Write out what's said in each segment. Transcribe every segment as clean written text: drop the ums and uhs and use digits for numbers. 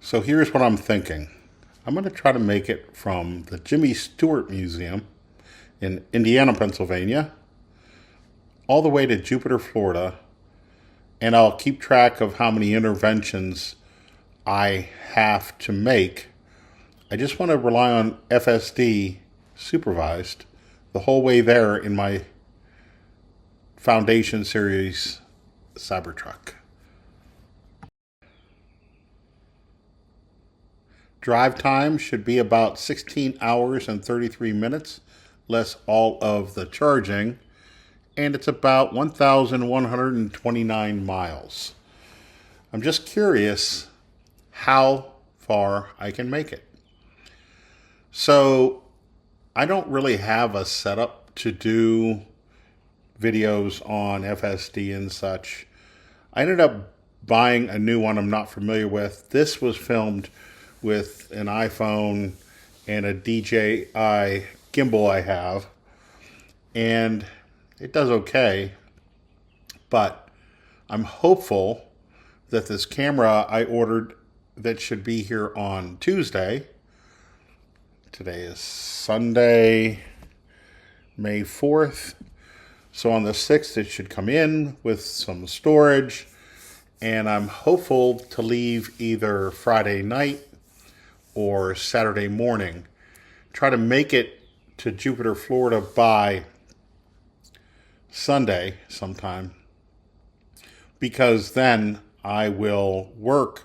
So here's what I'm thinking. I'm going to try to make it from the Jimmy Stewart Museum in Indiana, Pennsylvania, all the way to Jupiter, Florida, and I'll keep track of how many interventions I have to make. I just want to rely on FSD supervised the whole way there in my Foundation Series Cypertruck. Drive time should be about 16 hours and 33 minutes, less all of the charging, and it's about 1,129 miles. I'm just curious how far I can make it. So I don't really have a setup to do videos on FSD and such. I ended up buying a new one I'm not familiar with. This was filmed with an iPhone and a DJI gimbal I have, and it does okay, but I'm hopeful that this camera I ordered that should be here on Tuesday, today is Sunday, May 4th, so on the 6th it should come in with some storage, and I'm hopeful to leave either Friday night or Saturday morning. Try to make it to Jupiter, Florida by Sunday sometime, because then I will work,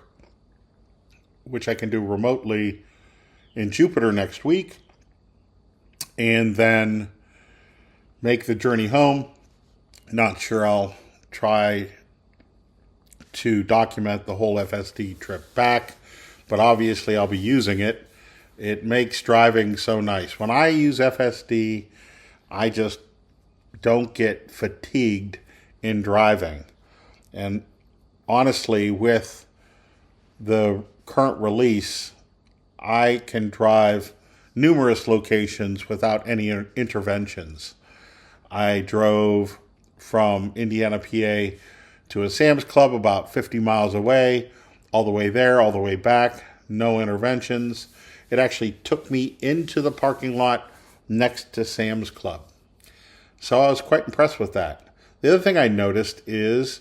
which I can do remotely in Jupiter next week, and then make the journey home. Not sure I'll try to document the whole FSD trip back, but obviously I'll be using it. It makes driving so nice. When I use FSD, I just don't get fatigued in driving. And honestly, with the current release, I can drive numerous locations without any interventions. I drove from Indiana, PA to a Sam's Club about 50 miles away, all the way there, all the way back, no interventions. It actually took me into the parking lot next to Sam's Club. So I was quite impressed with that. The other thing I noticed is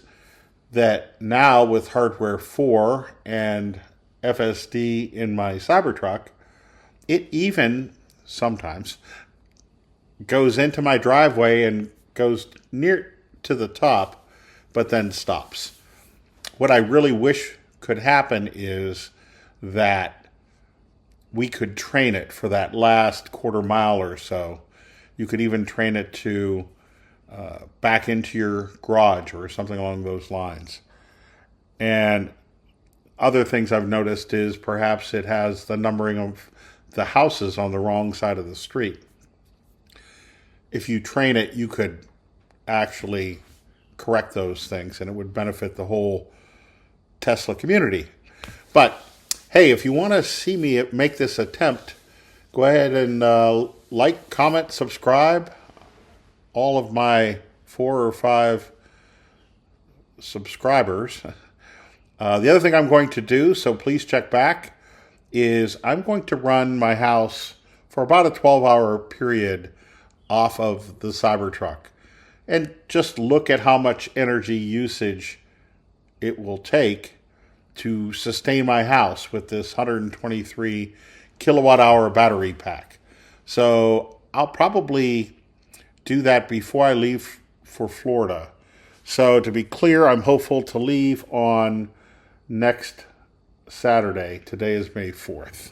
that now with Hardware 4 and FSD in my Cybertruck, it even sometimes goes into my driveway and goes near to the top, but then stops. What I really wish could happen is that we could train it for that last quarter mile or so. You could even train it to back into your garage or something along those lines. And other things I've noticed is perhaps it has the numbering of the houses on the wrong side of the street. If you train it, you could actually correct those things, and it would benefit the whole Tesla community. But hey, if you want to see me make this attempt, go ahead and like, comment, subscribe. All of my 4 or 5 subscribers. The other thing I'm going to do, so please check back, is I'm going to run my house for about a 12-hour period off of the Cybertruck and just look at how much energy usage it will take to sustain my house with this 123 kilowatt hour battery pack. So I'll probably do that before I leave for Florida. So to be clear, I'm hopeful to leave on next Saturday. Today is May 4th.